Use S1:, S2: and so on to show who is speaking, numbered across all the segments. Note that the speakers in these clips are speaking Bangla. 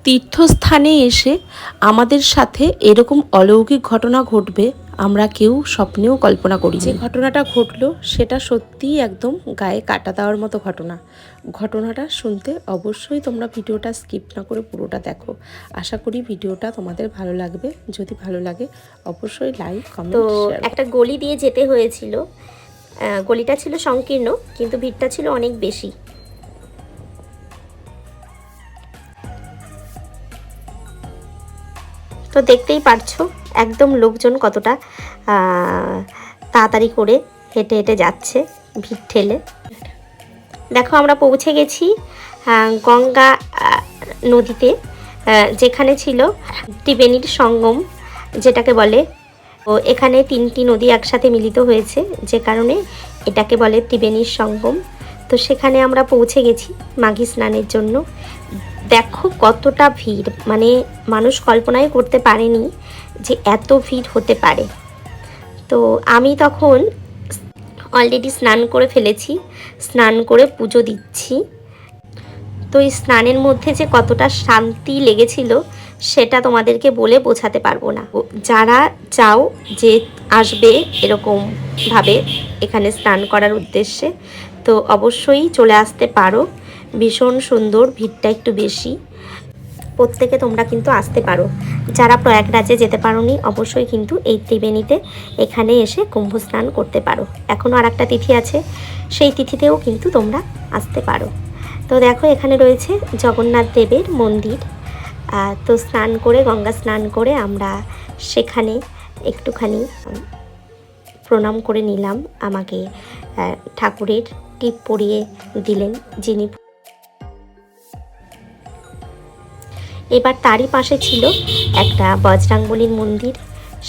S1: তীর্থস্থানে এসে আমাদের সাথে এরকম অলৌকিক ঘটনা ঘটবে আমরা কেউ স্বপ্নেও কল্পনা করি। যে ঘটনাটা ঘটলো সেটা সত্যিই একদম গায়ে কাটা দেওয়ার মতো ঘটনা। ঘটনাটা শুনতে অবশ্যই তোমরা ভিডিওটা স্কিপ না করে পুরোটা দেখো। আশা করি ভিডিওটা তোমাদের ভালো লাগবে। যদি ভালো লাগে অবশ্যই লাইক কমেন্ট
S2: তো
S1: শেয়ার।
S2: একটা গলি দিয়ে যেতে হয়েছিল। গলিটা ছিল সংকীর্ণ, কিন্তু ভিড়টা ছিল অনেক বেশি। তো দেখতেই পারছো একদম লোকজন কতটা তাড়াতাড়ি করে হেঁটে হেঁটে যাচ্ছে ভিড় ঠেলে। দেখো আমরা পৌঁছে গেছি গঙ্গা নদীতে, যেখানে ছিল ত্রিবেণীর সঙ্গম যেটাকে বলে। তো এখানে তিনটি নদী একসাথে মিলিত হয়েছে, যে কারণে এটাকে বলে ত্রিবেণীর সঙ্গম। তো সেখানে আমরা পৌঁছে গেছি মাঘী স্নানের জন্য। দেখো কতটা ভিড়, মানে মানুষ কল্পনাই করতে পারেনি যে এত ভিড় হতে পারে। তো আমি তখন অলরেডি স্নান করে ফেলেছি, স্নান করে পুজো দিচ্ছি। তো এই স্নানের মধ্যে যে কতটা শান্তি লেগেছিল সেটা তোমাদেরকে বলে বোঝাতে পারবো না। যারা চাও যে আসবে এরকমভাবে এখানে স্নান করার উদ্দেশ্যে, তো অবশ্যই চলে আসতে পারো। ভীষণ সুন্দর, ভিড়টা একটু বেশি। প্রত্যেকে তোমরা কিন্তু আসতে পারো। যারা প্রয়াগরাজে যেতে পারোনি অবশ্যই কিন্তু এই ত্রিবেণীতে এখানে এসে কুম্ভ স্নান করতে পারো। এখনও আর একটা তিথি আছে, সেই তিথিতেও কিন্তু তোমরা আসতে পারো। তো দেখো এখানে রয়েছে জগন্নাথ দেবের মন্দির। তো স্নান করে, গঙ্গা স্নান করে আমরা সেখানে একটুখানি প্রণাম করে নিলাম। আমাকে ঠাকুরের টিপ পরিয়ে দিলেন যিনি। এবার তারই পাশে ছিল একটা বজরাঙ্গবলীর মন্দির,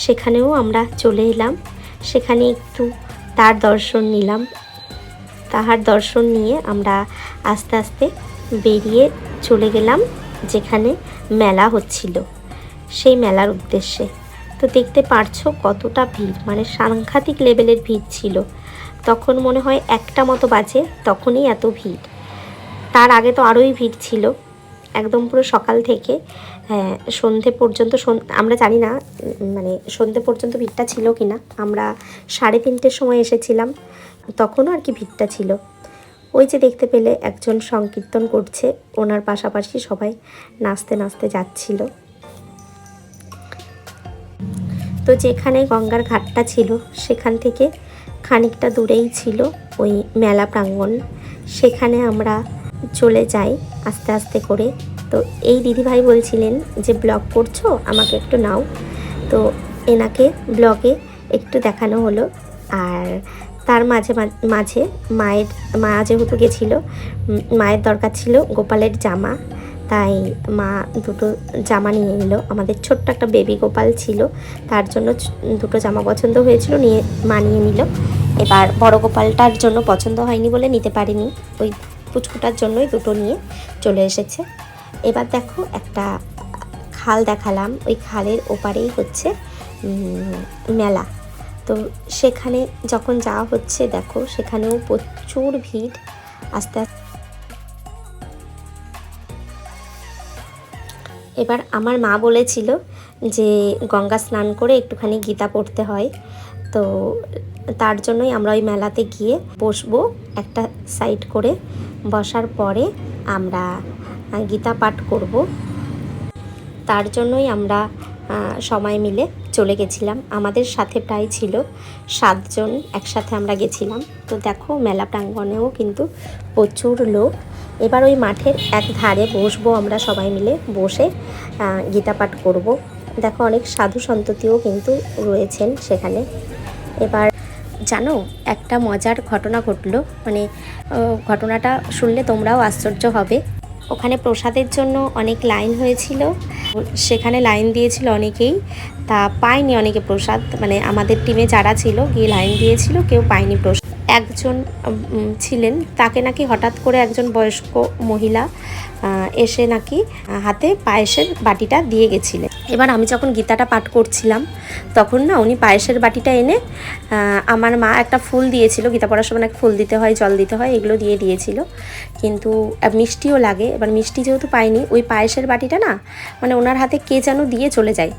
S2: সেখানেও আমরা চলে এলাম। সেখানে একটু তার দর্শন নিলাম। তাহার দর্শন নিয়ে আমরা আস্তে আস্তে বেরিয়ে চলে গেলাম যেখানে মেলা হচ্ছিল, সেই মেলার উদ্দেশ্যে। তো দেখতে পারছো কতটা ভিড়, মানে সাংঘাতিক লেভেলের ভিড় ছিল। তখন মনে হয় 1টা মতো বাজে, তখনই এত ভিড়। তার আগে তো আরোই ভিড় ছিল, একদম পুরো সকাল থেকে সন্ধে পর্যন্ত। আমরা জানি না মানে সন্ধে পর্যন্ত ভিড়টা ছিল কি না। আমরা 3:30টার সময় এসেছিলাম, তখনও আর কি ভিড়টা ছিল। ওই যে দেখতে পেলে একজন সংকীর্তন করছে, ওনার পাশাপাশি সবাই নাচতে নাচতে যাচ্ছিল। তো যেখানে গঙ্গার ঘাটটা ছিল সেখান থেকে খানিকটা দূরেই ছিল ওই মেলা প্রাঙ্গণ। সেখানে আমরা চলে যাই আস্তে আস্তে করে। তো এই দিদিভাই বলছিলেন যে ব্লগ করছো, আমাকে একটু নাও। তো এনাকে ব্লগে একটু দেখানো হলো। আর তার মাঝে মাঝে মা যেহেতু গেছিলো, মায়ের দরকার ছিল গোপালের জামা, তাই মা দুটো জামা নিয়ে নিল। আমাদের ছোট্ট একটা বেবি গোপাল ছিল, তার জন্য দুটো জামা পছন্দ হয়েছিল, মা নিয়ে নিল। এবার বড় গোপালটার জন্য পছন্দ হয়নি বলে নিতে পারিনি, ওই পুচকুটার জন্যই দুটো নিয়ে চলে এসেছে। এবার দেখো একটা খাল দেখালাম, ওই খালের ওপারেই হচ্ছে মেলা। তো সেখানে যখন যাওয়া হচ্ছে দেখো সেখানেও প্রচুর ভিড়। আস্তে আস্তে এবার আমার মা বলেছিল যে গঙ্গা স্নান করে একটুখানি গীতা পড়তে হয়। তো তার জন্যই আমরা ওই মেলাতে গিয়ে বসবো একটা সাইড করে। বসার পরে আমরা গীতা পাঠ করব। তার জন্যই আমরা সবাই মিলে চলে গেছিলাম। আমাদের সাথে প্রায় ছিল 7 জন, একসাথে আমরা গেছিলাম। তো দেখো মেলা প্রাঙ্গণেও কিন্তু প্রচুর লোক। এবার ওই মাঠের এক ধারে বসবো আমরা সবাই মিলে, বসে গীতা পাঠ করব। দেখো অনেক সাধু সন্ততিও কিন্তু রয়েছেন সেখানে। এবার জানো একটা মজার ঘটনা ঘটলো, মানে ঘটনাটা শুনলে তোমরাও আশ্চর্য হবে। ওখানে প্রসাদের জন্য অনেক লাইন হয়েছিল, সেখানে লাইন দিয়েছিল অনেকেই, তা পায়নি অনেকে প্রসাদ। মানে আমাদের টিমে যারা ছিল গিয়ে লাইন দিয়েছিল, কেউ পায়নি প্রসাদ। একজন ছিলেন, তাকে নাকি হঠাৎ করে একজন বয়স্ক মহিলা
S1: এসে নাকি হাতে পায়েসের বাটিটা দিয়ে গেছিলেন। এবার আমি যখন গীতাটা পাঠ করছিলাম তখন না উনি পায়েসের বাটিটা এনে আমার মা একটা ফুল দিয়েছিল, গীতা পড়ার সময় এক ফুল দিতে হয়, জল দিতে হয়, এগুলো দিয়েছিল। কিন্তু মিষ্টিও লাগে। এবার মিষ্টি যেহেতু পাইনি, ওই পায়েসের বাটিটা না মানে ওনার হাতে কে যেন দিয়ে চলে যায়।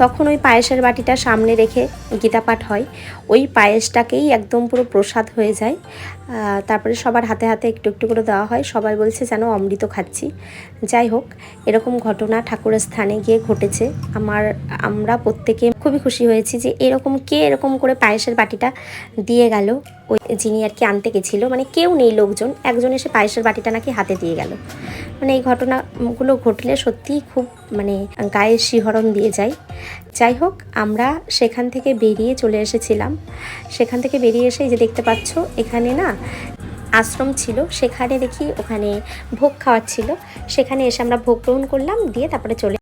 S1: তখন ওই পায়েসের বাটিটা সামনে রেখে গীতা পাঠ হয়। ওই পায়েসটাকেই একদম পুরো প্রসাদ হয়ে যায়। তারপরে সবার হাতে হাতে একটু একটু করে দেওয়া হয়। সবাই বলছে যেন অমৃত খাচ্ছি। যাই হোক, এরকম ঘটনা ঠাকুরের স্থানে গিয়ে ঘটেছে। আমরা প্রত্যেকে খুবই খুশি হয়েছি যে এরকম করে পায়েসের বাটিটা দিয়ে গেল ওই যিনি আর কি আনতে গেছিলো। মানে কেউ নেই লোকজন, একজন এসে পায়েসের বাটিটা নাকি হাতে দিয়ে গেল। মানে এই ঘটনাগুলো ঘটলে সত্যিই খুব মানে গায়ে শিহরণ দিয়ে যায়। যাই হোক, আমরা সেখান থেকে বেরিয়ে চলে এসেছিলাম। সেখান থেকে বেরিয়ে এসে যে দেখতে পাচ্ছ এখানে না আশ্রম ছিল, সেখানে দেখি ওখানে ভোগ খাওয়াচ্ছিল। সেখানে এসে আমরা ভোগ গ্রহণ করলাম, দিয়ে তারপরে চলে